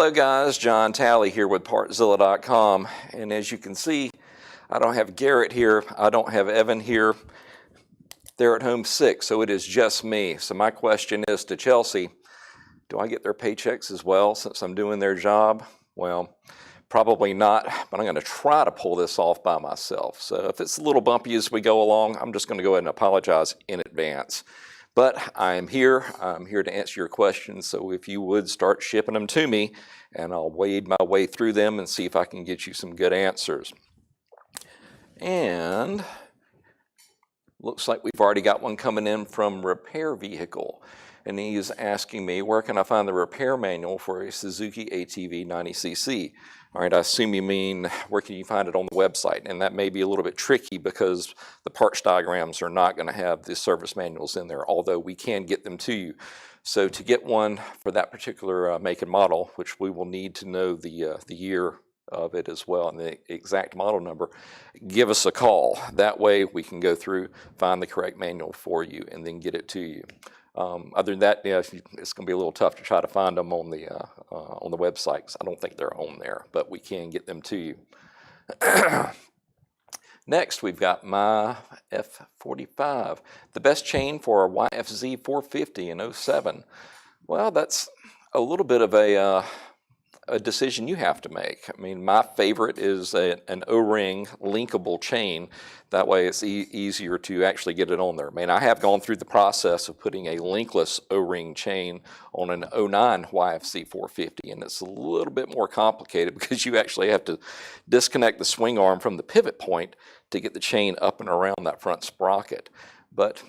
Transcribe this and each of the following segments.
Hello guys, John Talley here with Partzilla.com, and as you can see, I don't have Garrett here, I don't have Evan here. They're at home sick, so it is just me. So my question is to Chelsea, do I get their paychecks as well since I'm doing their job? Well, probably not, but I'm going to try to pull this off by myself. So if it's a little bumpy as we go along, I'm just going to go ahead and apologize in advance. But I'm here to answer your questions, so if you would start shipping them to me, and I'll wade my way through them and see if I can get you some good answers. And looks like we've already got one coming in from Repair Vehicle, and he's asking me, where can I find the repair manual for a Suzuki ATV 90cc? All right, I assume you mean where can you find it on the website, and that may be a little bit tricky because the parts diagrams are not going to have the service manuals in there, although we can get them to you. So to get one for that particular make and model, which we will need to know the year of it as well and the exact model number, give us a call. That way we can go through, find the correct manual for you, and then get it to you. Other than that, yeah, it's going to be a little tough to try to find them on the website, because I don't think they're on there, but we can get them to you. Next, we've got my F45, the best chain for a YFZ 450 in 07. Well, that's a little bit of a decision you have to make. I mean, my favorite is an O-ring linkable chain. That way it's easier to actually get it on there. I mean, I have gone through the process of putting a linkless O-ring chain on an 09 YFC 450, and it's a little bit more complicated because you actually have to disconnect the swing arm from the pivot point to get the chain up and around that front sprocket. But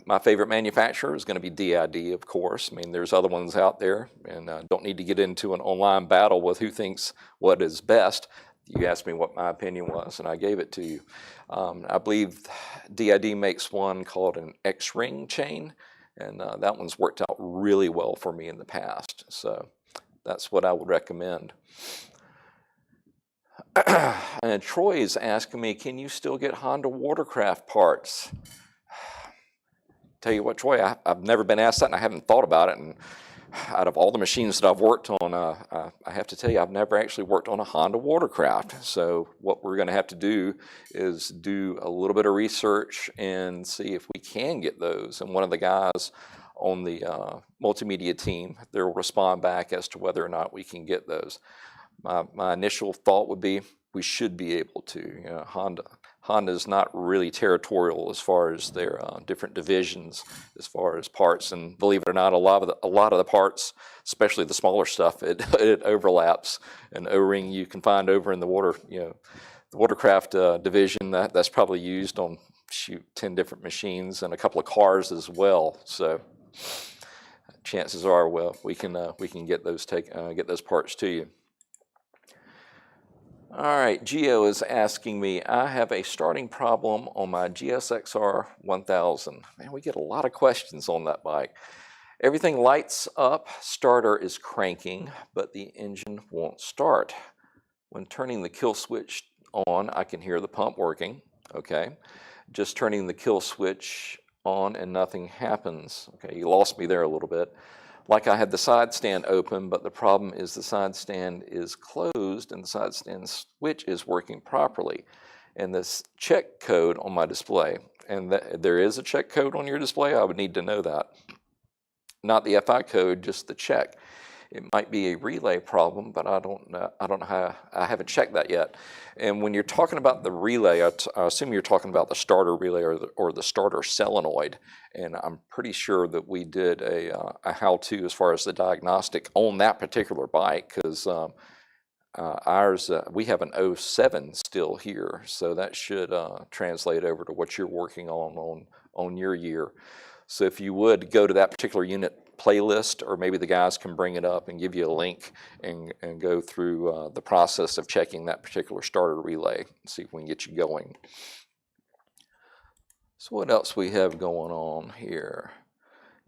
my favorite manufacturer is going to be DID, of course. I mean, there's other ones out there, and don't need to get into an online battle with who thinks what is best. You asked me what my opinion was, and I gave it to you. I believe DID makes one called an X-ring chain, and that one's worked out really well for me in the past. So that's what I would recommend. And Troy is asking me, can you still get Honda watercraft parts? Tell you what, Troy, I've never been asked that, and I haven't thought about it. And out of all the machines that I've worked on, I have to tell you, I've never actually worked on a Honda watercraft. So what we're going to have to do is do a little bit of research and see if we can get those. And one of the guys on the multimedia team, they'll respond back as to whether or not we can get those. My initial thought would be we should be able to. You know, Honda's not really territorial as far as their different divisions as far as parts, and believe it or not, a lot of the parts, especially the smaller stuff, it overlaps. An O-ring you can find over in the the watercraft division, that's probably used on 10 different machines and a couple of cars as well. So chances are, well, we can get those parts to you. All right, Gio is asking me, I have a starting problem on my GSXR 1000. Man, we get a lot of questions on that bike. Everything lights up, starter is cranking, but the engine won't start. When turning the kill switch on, I can hear the pump working, okay? Just turning the kill switch on and nothing happens. Okay, you lost me there a little bit. Like I had the side stand open, but the problem is the side stand is closed and the side stand switch is working properly. And this check code on my display, and there is a check code on your display, I would need to know that. Not the FI code, just the check. It might be a relay problem, but I don't know how, I haven't checked that yet. And when you're talking about the relay, I assume you're talking about the starter relay or the starter solenoid. And I'm pretty sure that we did a how-to as far as the diagnostic on that particular bike, because ours, we have an 07 still here, so that should translate over to what you're working on your year. So if you would go to that particular unit playlist, or maybe the guys can bring it up and give you a link and go through the process of checking that particular starter relay and see if we can get you going. So what else we have going on here?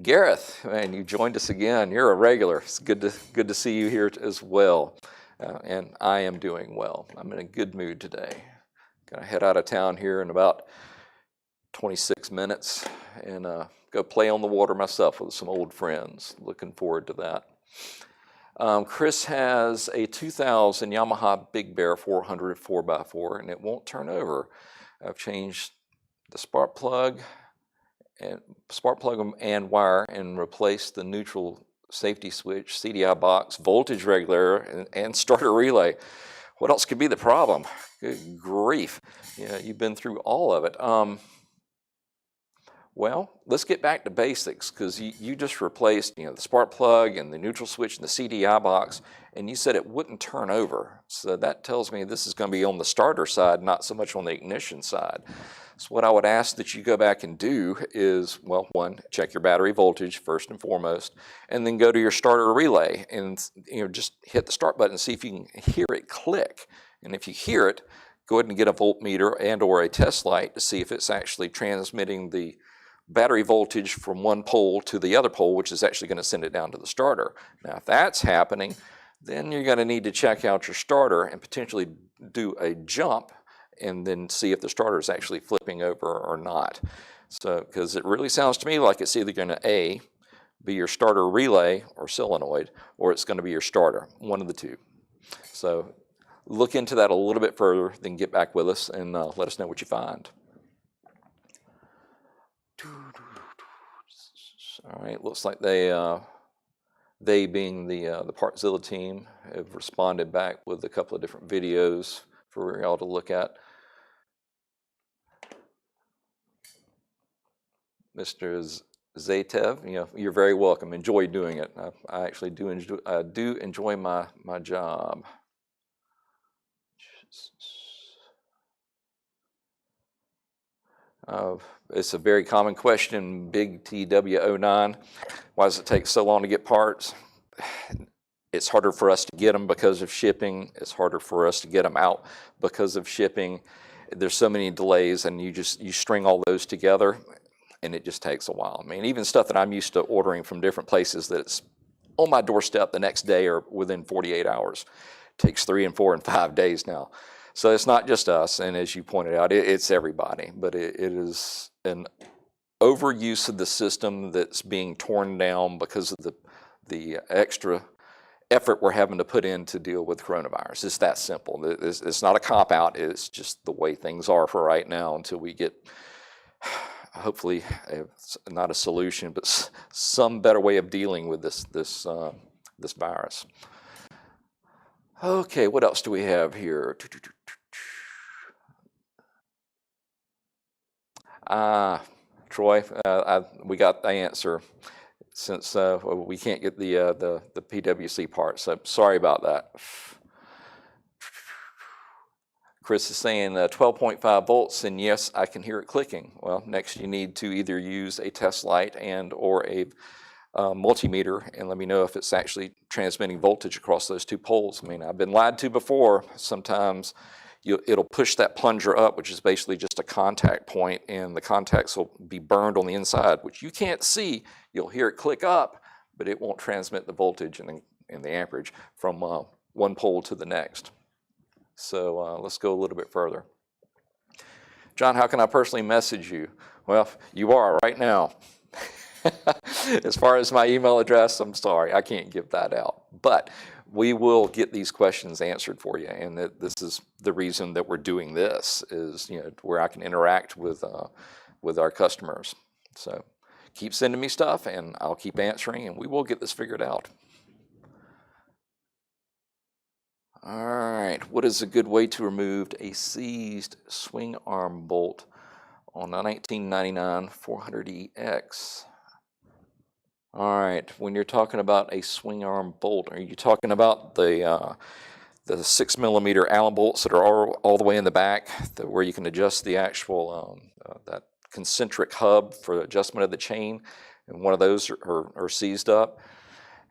Gareth, man, you joined us again. You're a regular. It's good to see you here as well. And I am doing well. I'm in a good mood today. Gonna head out of town here in about 26 minutes and go play on the water myself with some old friends. Looking forward to that. Chris has a 2000 Yamaha Big Bear 400 4x4, and it won't turn over. I've changed the spark plug and wire and replaced the neutral safety switch, CDI box, voltage regulator, and starter relay. What else could be the problem? Good grief. Yeah, you've been through all of it. Well, let's get back to basics, because you just replaced the spark plug and the neutral switch and the CDI box, and you said it wouldn't turn over. So that tells me this is going to be on the starter side, not so much on the ignition side. So what I would ask that you go back and do is, well, one, check your battery voltage first and foremost, and then go to your starter relay and just hit the start button and see if you can hear it click. And if you hear it, go ahead and get a voltmeter and or a test light to see if it's actually transmitting the battery voltage from one pole to the other pole, which is actually going to send it down to the starter. Now, if that's happening, then you're going to need to check out your starter and potentially do a jump and then see if the starter is actually flipping over or not. So, because it really sounds to me like it's either going to A, be your starter relay or solenoid, or it's going to be your starter, one of the two. So look into that a little bit further, then get back with us and let us know what you find. All right, looks like they being the Partzilla team have responded back with a couple of different videos for y'all to look at. Mr. Zaytev, you're very welcome. Enjoy doing it. I actually do enjoy my job. It's a very common question, Big TW09. Why does it take so long to get parts? It's harder for us to get them because of shipping. It's harder for us to get them out because of shipping. There's so many delays, and you string all those together, and it just takes a while. I mean, even stuff that I'm used to ordering from different places that's on my doorstep the next day or within 48 hours takes 3 and 4 and 5 days now. So it's not just us, and as you pointed out, it's everybody, but it is an overuse of the system that's being torn down because of the extra effort we're having to put in to deal with coronavirus. It's that simple. It's not a cop-out. It's just the way things are for right now until we get, hopefully, not a solution, but some better way of dealing with this virus. Okay, what else do we have here? Troy, we got the answer since we can't get the PWC part, so sorry about that. Chris is saying 12.5 volts, and yes, I can hear it clicking. Well, next you need to either use a test light and or a multimeter and let me know if it's actually transmitting voltage across those two poles. I mean, I've been lied to before. Sometimes it'll push that plunger up, which is basically just a contact point, and the contacts will be burned on the inside, which you can't see. You'll hear it click up, but it won't transmit the voltage and the amperage from one pole to the next. So let's go a little bit further. John, how can I personally message you? Well, you are right now. As far as my email address, I'm sorry, I can't give that out. But we will get these questions answered for you, and this is the reason that we're doing this, is where I can interact with our customers. So keep sending me stuff, and I'll keep answering, and we will get this figured out. All right, what is a good way to remove a seized swing arm bolt on a 1999 400EX? All right, when you're talking about a swing arm bolt, are you talking about the 6mm Allen bolts that are all the way in the back, where you can adjust the actual that concentric hub for adjustment of the chain, and one of those are seized up?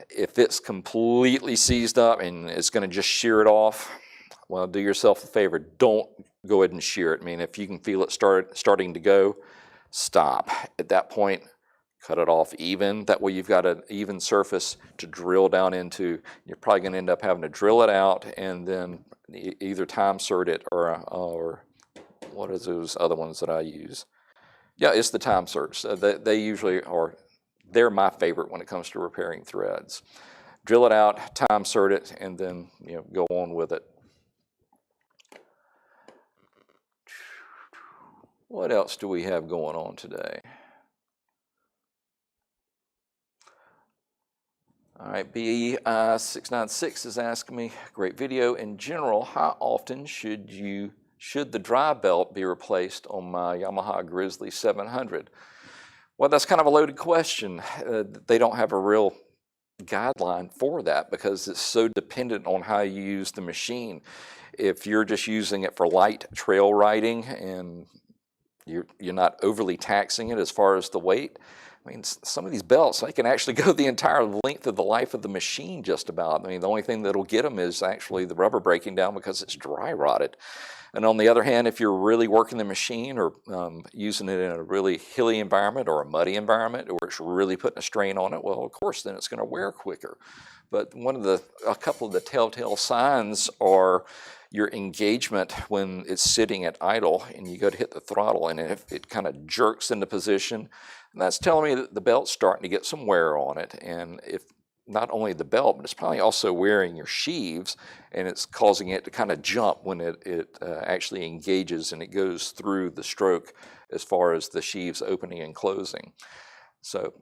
If it's completely seized up and it's going to just shear it off, well, do yourself a favor. Don't go ahead and shear it. I mean, if you can feel it starting to go, stop. At that point, cut it off even. That way you've got an even surface to drill down into. You're probably going to end up having to drill it out and then either time cert it or what is those other ones that I use? Yeah, it's the time certs. They usually are. They're my favorite when it comes to repairing threads. drill it out, time cert it, and then go on with it. What else do we have going on today? All right, BE696 is asking me, great video. In general, how often should the drive belt be replaced on my Yamaha Grizzly 700? Well, that's kind of a loaded question. They don't have a real guideline for that because it's so dependent on how you use the machine. If you're just using it for light trail riding and you're not overly taxing it as far as the weight, I mean, some of these belts, they can actually go the entire length of the life of the machine just about. I mean, the only thing that'll get them is actually the rubber breaking down because it's dry rotted. And on the other hand, if you're really working the machine or using it in a really hilly environment or a muddy environment where it's really putting a strain on it, well, of course, then it's going to wear quicker. But a couple of the telltale signs are your engagement when it's sitting at idle and you go to hit the throttle and it kind of jerks into position. And that's telling me that the belt's starting to get some wear on it. And if not only the belt, but it's probably also wearing your sheaves, and it's causing it to kind of jump when it actually engages and it goes through the stroke as far as the sheaves opening and closing. So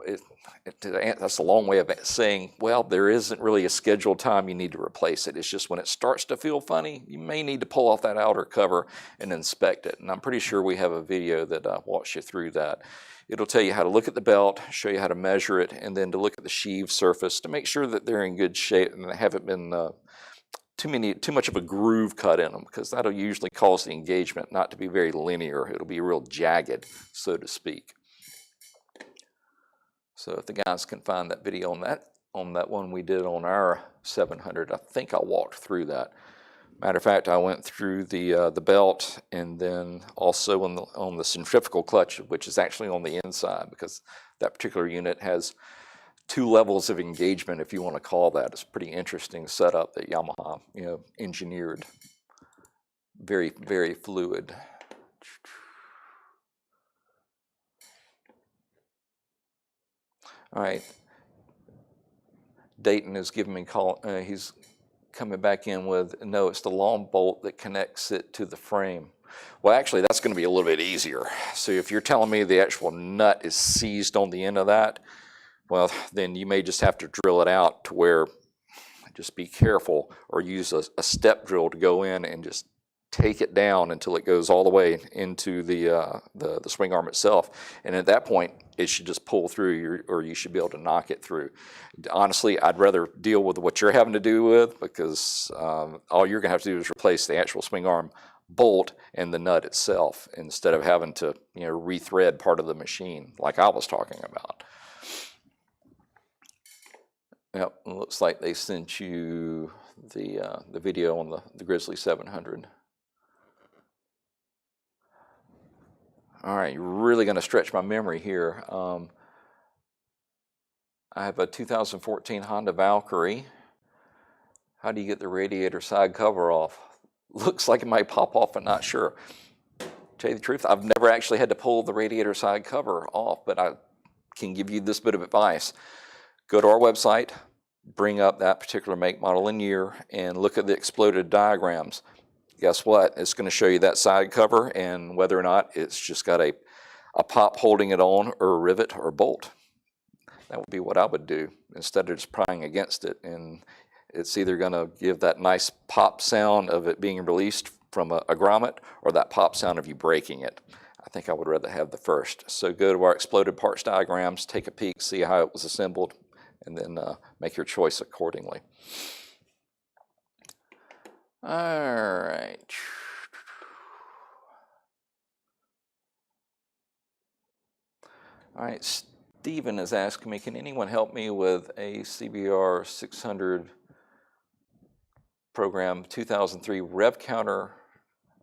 that's a long way of saying, well, there isn't really a scheduled time you need to replace it. It's just when it starts to feel funny, you may need to pull off that outer cover and inspect it. And I'm pretty sure we have a video that walks you through that. It'll tell you how to look at the belt, show you how to measure it, and then to look at the sheave surface to make sure that they're in good shape and they haven't been too much of a groove cut in them, because that'll usually cause the engagement not to be very linear. It'll be real jagged, so to speak. So if the guys can find that video on that one we did on our 700, I think I walked through that. Matter of fact, I went through the belt and then also on the centrifugal clutch, which is actually on the inside, because that particular unit has 2 levels of engagement, if you want to call that. It's a pretty interesting setup that Yamaha engineered. Very, very fluid. All right. Dayton is giving me call. He's coming back in with, no, it's the long bolt that connects it to the frame. Well, actually, that's going to be a little bit easier. So if you're telling me the actual nut is seized on the end of that, well, then you may just have to drill it out to where, just be careful, or use a step drill to go in and just take it down until it goes all the way into the swing arm itself. And at that point, it should just pull through, or you should be able to knock it through. Honestly, I'd rather deal with what you're having to do with, because all you're going to have to do is replace the actual swing arm bolt and the nut itself, instead of having to rethread part of the machine like I was talking about. Yep, it looks like they sent you the video on the Grizzly 700. All right, you're really going to stretch my memory here. I have a 2014 Honda Valkyrie. How do you get the radiator side cover off? Looks like it might pop off, but not sure. To tell you the truth, I've never actually had to pull the radiator side cover off, but I can give you this bit of advice. Go to our website, bring up that particular make, model, and year, and look at the exploded diagrams. Guess what? It's going to show you that side cover and whether or not it's just got a pop holding it on, or a rivet or a bolt. That would be what I would do instead of just prying against it. And it's either going to give that nice pop sound of it being released from a grommet, or that pop sound of you breaking it. I think I would rather have the first. So go to our exploded parts diagrams, take a peek, see how it was assembled, and then make your choice accordingly. All right. All right, Stephen is asking me, can anyone help me with a CBR 600 program 2003 rev counter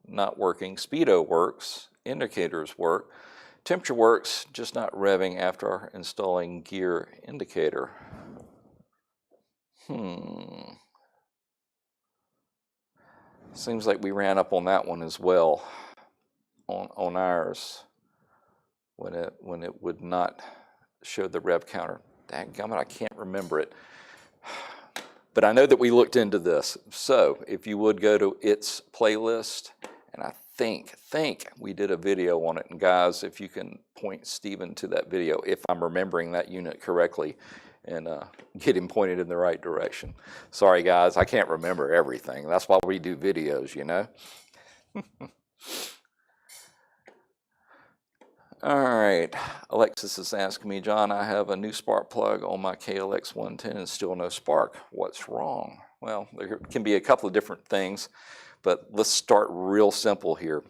not working, speedo works, indicators work, temperature works, just not revving after installing gear indicator. Seems like we ran up on that one as well on ours when it would not show the rev counter. Dadgummit, I can't remember it. But I know that we looked into this. So if you would go to its playlist, and I think we did a video on it. And guys, if you can point Steven to that video, if I'm remembering that unit correctly, and get him pointed in the right direction. Sorry guys, I can't remember everything. That's why we do videos, you know. All right, Alexis is asking me, John, I have a new spark plug on my KLX 110 and still no spark. What's wrong? Well, there can be a couple of different things, but let's start real simple here.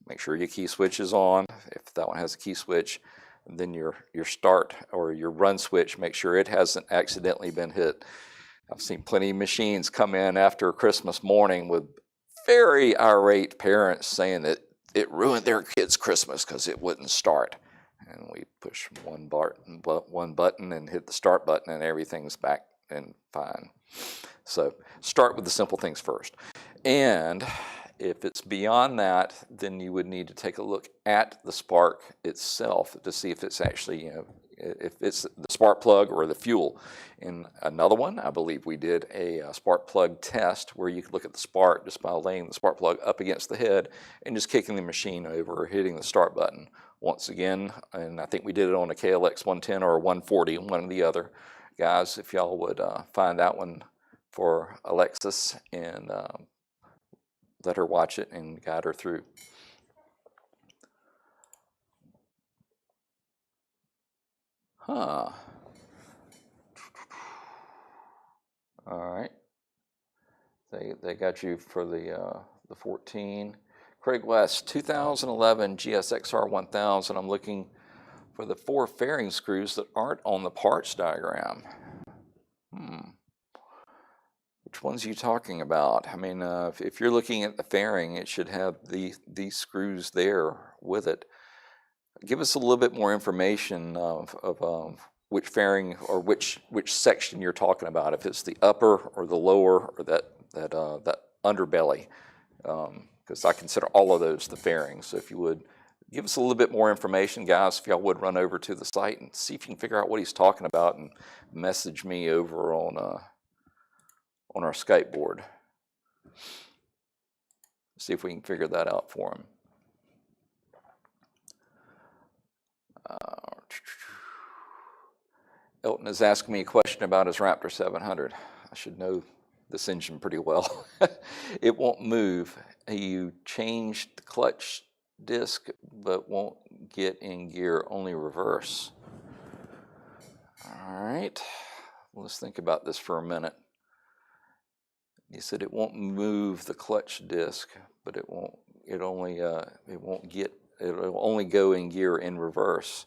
Make sure your key switch is on. If that one has a key switch, then your start or your run switch, make sure it hasn't accidentally been hit. I've seen plenty of machines come in after Christmas morning with very irate parents saying that it ruined their kid's Christmas because it wouldn't start. And we push one button and hit the start button and everything's back and fine. So start with the simple things first. And if it's beyond that, then you would need to take a look at the spark itself to see if it's actually, if it's the spark plug or the fuel. In another one, I believe we did a spark plug test where you could look at the spark just by laying the spark plug up against the head and just kicking the machine over or hitting the start button. Once again, and I think we did it on a KLX 110 or a 140, one or the other. Guys, if y'all would find that one for Alexis and let her watch it and guide her through. Huh. All right. They got you for the 14. Craig West, 2011 GSXR 1000. I'm looking for the 4 fairing screws that aren't on the parts diagram. Which ones are you talking about? I mean, if you're looking at the fairing, it should have these screws there with it. Give us a little bit more information of which fairing or which section you're talking about. If it's the upper or the lower or that underbelly, because I consider all of those the fairings. So if you would give us a little bit more information, guys, if y'all would run over to the site and see if you can figure out what he's talking about and message me over on our Skype board. See if we can figure that out for him. Elton is asking me a question about his Raptor 700. I should know this engine pretty well. It won't move. You changed the clutch disc, but won't get in gear, only reverse. All right, let's think about this for a minute. He said it won't move the clutch disc, but it'll only go in gear in reverse.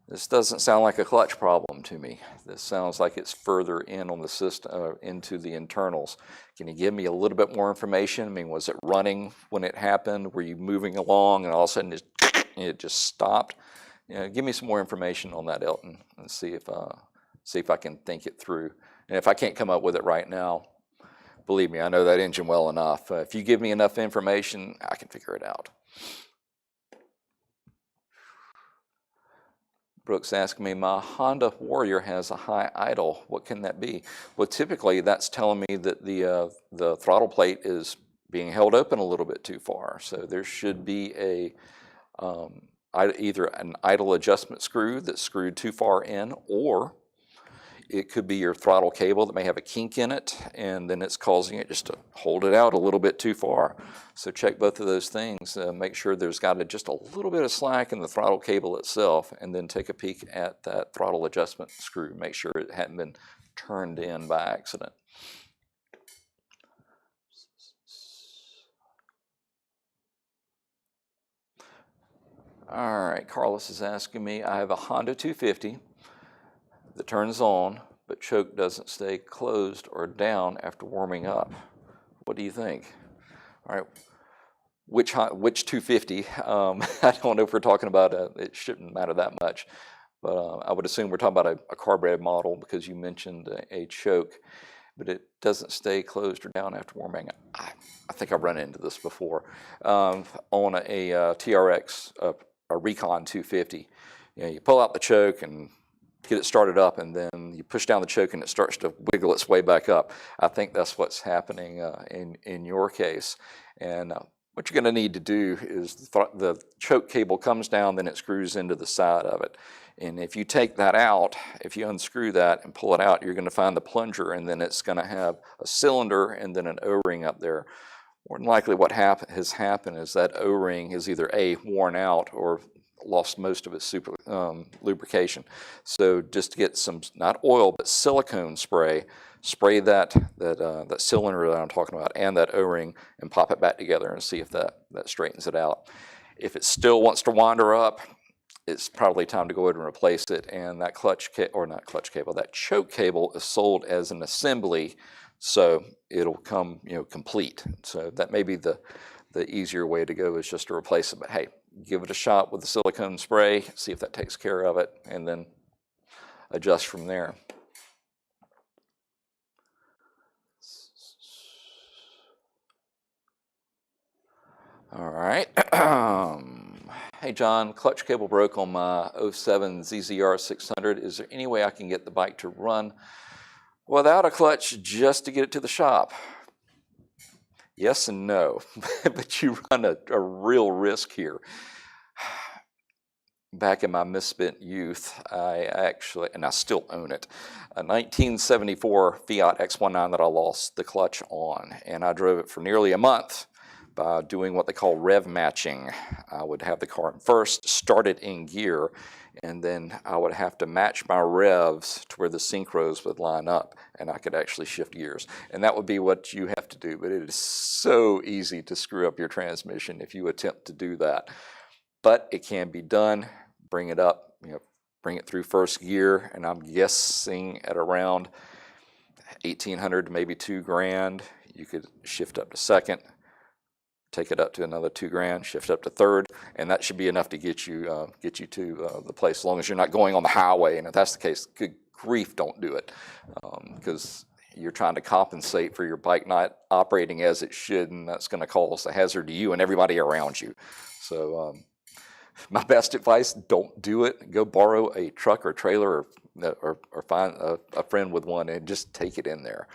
This doesn't sound like a clutch problem to me. This sounds like it's further in on the system, into the internals. Can you give me a little bit more information? I mean, was it running when it happened? Were you moving along and all of a sudden it just stopped? Give me some more information on that, Elton, and see if I can think it through. And if I can't come up with it right now, believe me, I know that engine well enough. If you give me enough information, I can figure it out. Brooks asked me, my Honda Warrior has a high idle. What can that be? Well, typically that's telling me that the throttle plate is being held open a little bit too far. So there should be either an idle adjustment screw that's screwed too far in, or it could be your throttle cable that may have a kink in it, and then it's causing it just to hold it out a little bit too far. So check both of those things. Make sure there's got just a little bit of slack in the throttle cable itself, and then take a peek at that throttle adjustment screw. Make sure it hadn't been turned in by accident. All right, Carlos is asking me, I have a Honda 250 that turns on, but choke doesn't stay closed or down after warming up. What do you think? All right, which 250? I don't know if we're talking about it shouldn't matter that much, but I would assume we're talking about a carbureted model because you mentioned a choke, but it doesn't stay closed or down after warming up. I think I've run into this before on a TRX, a Recon 250. You pull out the choke and get it started up, and then you push down the choke and it starts to wiggle its way back up. I think that's what's happening in your case. And what you're going to need to do is the choke cable comes down, then it screws into the side of it. And if you take that out, if you unscrew that and pull it out, you're going to find the plunger, and then it's going to have a cylinder and then an O-ring up there. More than likely what has happened is that O-ring is either A, worn out, or lost most of its lubrication. So just to get some, not oil, but silicone spray that cylinder that I'm talking about and that O-ring, and pop it back together and see if that straightens it out. If it still wants to wander up, it's probably time to go ahead and replace it. And that that choke cable is sold as an assembly, so it'll come, complete. So that may be the easier way to go, is just to replace it. But hey, give it a shot with the silicone spray, see if that takes care of it, and then adjust from there. All right. Hey John, clutch cable broke on my 07 ZZR 600. Is there any way I can get the bike to run without a clutch just to get it to the shop? Yes and no, but you run a real risk here. Back in my misspent youth, I actually, and I still own it, a 1974 Fiat X19 that I lost the clutch on, and I drove it for nearly a month by doing what they call rev matching. I would have the car first started in gear, and then I would have to match my revs to where the synchros would line up, and I could actually shift gears. And that would be what you have to do, but it is so easy to screw up your transmission if you attempt to do that. But it can be done. Bring it up, bring it through first gear, and I'm guessing at around 1,800 to maybe $2,000, you could shift up to second, take it up to another $2,000, shift up to third, and that should be enough to get you to the place, as long as you're not going on the highway. And if that's the case, good grief, don't do it, because you're trying to compensate for your bike not operating as it should, and that's going to cause a hazard to you and everybody around you. So my best advice, don't do it. Go borrow a truck or trailer, or find a friend with one and just take it in there.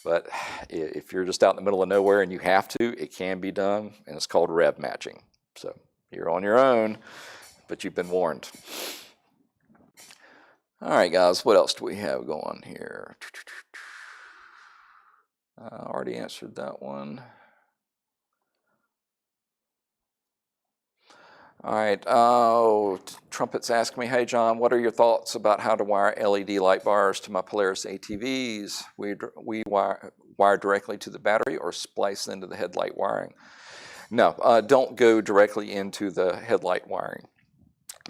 But if you're just out in the middle of nowhere and you have to, it can be done, and it's called rev matching. So you're on your own, but you've been warned. All right, guys, what else do we have going here? I already answered that one. All right, Trumpet's asking me, hey John, what are your thoughts about how to wire LED light bars to my Polaris ATVs? We wire directly to the battery or splice into the headlight wiring? No, don't go directly into the headlight wiring.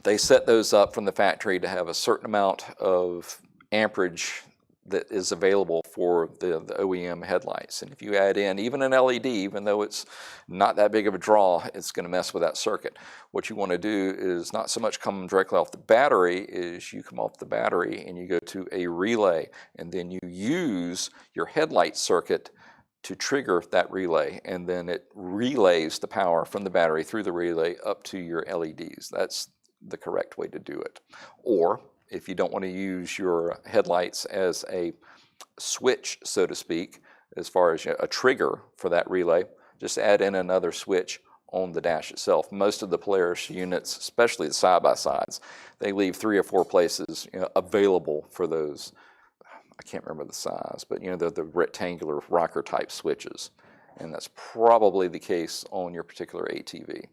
They set those up from the factory to have a certain amount of amperage that is available for the OEM headlights. And if you add in even an LED, even though it's not that big of a draw, it's going to mess with that circuit. What you want to do is not so much come directly off the battery, is you come off the battery and you go to a relay, and then you use your headlight circuit to trigger that relay, and then it relays the power from the battery through the relay up to your LEDs. That's the correct way to do it. Or if you don't want to use your headlights as a switch, so to speak, as far as a trigger for that relay, just add in another switch on the dash itself. Most of the Polaris units, especially the side-by-sides, they leave 3 or 4 places available for those. I can't remember the size, but the rectangular rocker type switches. And that's probably the case on your particular ATV.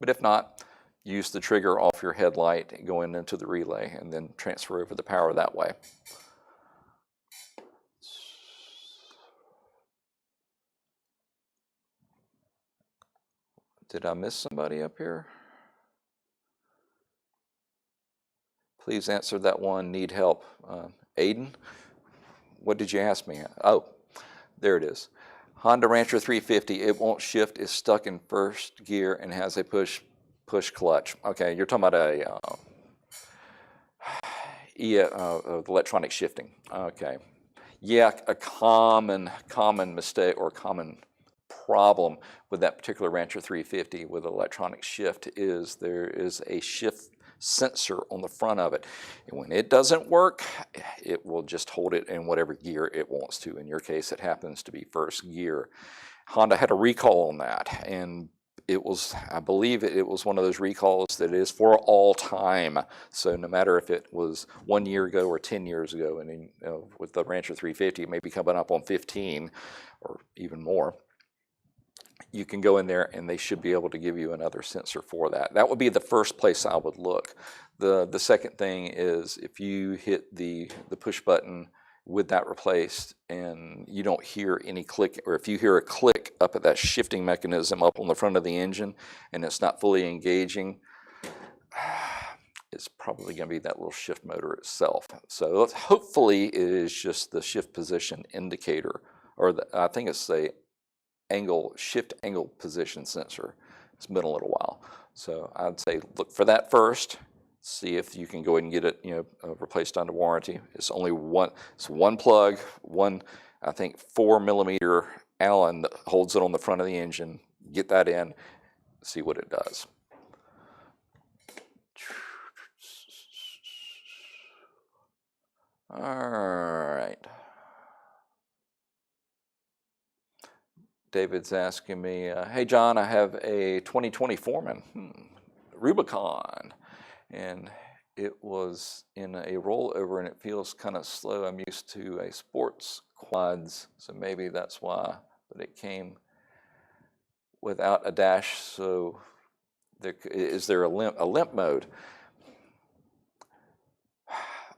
But if not, use the trigger off your headlight going into the relay and then transfer over the power that way. Did I miss somebody up here? Please answer that one, need help. Aiden, what did you ask me? Oh, there it is. Honda Rancher 350, it won't shift, is stuck in first gear and has a push clutch. Okay, you're talking about electronic shifting. Okay, yeah, a common mistake or common problem with that particular Rancher 350 with electronic shift is there is a shift sensor on the front of it. And when it doesn't work, it will just hold it in whatever gear it wants to. In your case, it happens to be first gear. Honda had a recall on that, and it was, I believe it was one of those recalls that is for all time. So no matter if it was 1 year ago or 10 years ago, and you know, with the Rancher 350, it may be coming up on 15 or even more. You can go in there and they should be able to give you another sensor for that. That would be the first place I would look. The second thing is if you hit the push button with that replaced and you don't hear any click, or if you hear a click up at that shifting mechanism up on the front of the engine and it's not fully engaging, it's probably going to be that little shift motor itself. So hopefully it is just the shift position indicator, or I think it's the shift angle position sensor. It's been a little while. So I'd say look for that first. See if you can go ahead and get it, replaced under warranty. It's only one plug, I think 4mm Allen that holds it on the front of the engine. Get that in, see what it does. All right. David's asking me, hey John, I have a 2020 Foreman, Rubicon. And it was in a rollover and it feels kind of slow. I'm used to a sports quads, so maybe that's why, but it came without a dash. So is there a limp mode?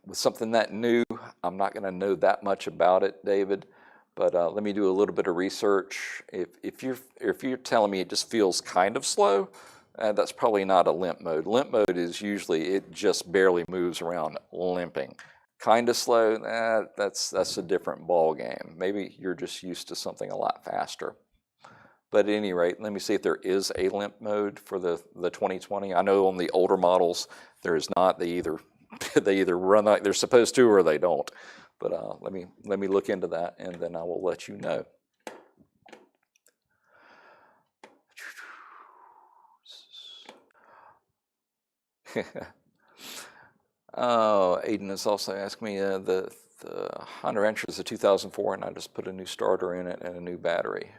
With something that new, I'm not going to know that much about it, David, but let me do a little bit of research. If you're telling me it just feels kind of slow, that's probably not a limp mode. Limp mode is usually it just barely moves around limping. Kind of slow, that's a different ball game. Maybe you're just used to something a lot faster. But at any rate, let me see if there is a limp mode for the 2020. I know on the older models there is not. They either run like they're supposed to or they don't. But let me look into that and then I will let you know. Oh, Aiden has also asked me, the Honda Rancher is a 2004 and I just put a new starter in it and a new battery.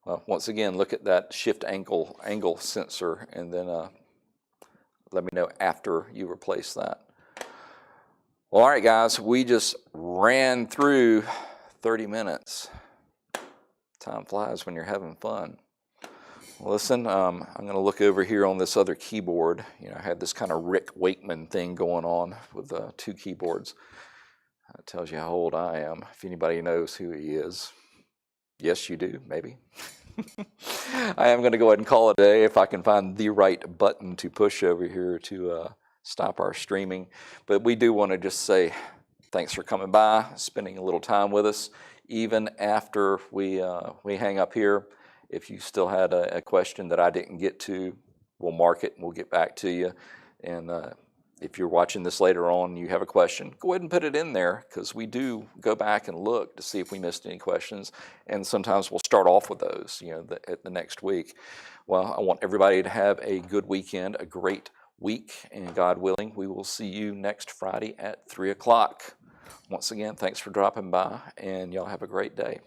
Well, once again, look at that shift angle sensor and then let me know after you replace that. Well, all right, guys, we just ran through 30 minutes. Time flies when you're having fun. Listen, I'm going to look over here on this other keyboard. I had this kind of Rick Wakeman thing going on with 2 keyboards. That tells you how old I am, if anybody knows who he is. Yes, you do, maybe. I am going to go ahead and call it a day if I can find the right button to push over here to stop our streaming. But we do want to just say thanks for coming by, spending a little time with us. Even after we hang up here, if you still had a question that I didn't get to, we'll mark it and we'll get back to you. And if you're watching this later on and you have a question, go ahead and put it in there because we do go back and look to see if we missed any questions. And sometimes we'll start off with those, at the next week. Well, I want everybody to have a good weekend, a great week, and God willing, we will see you next Friday at 3 o'clock. Once again, thanks for dropping by, and y'all have a great day.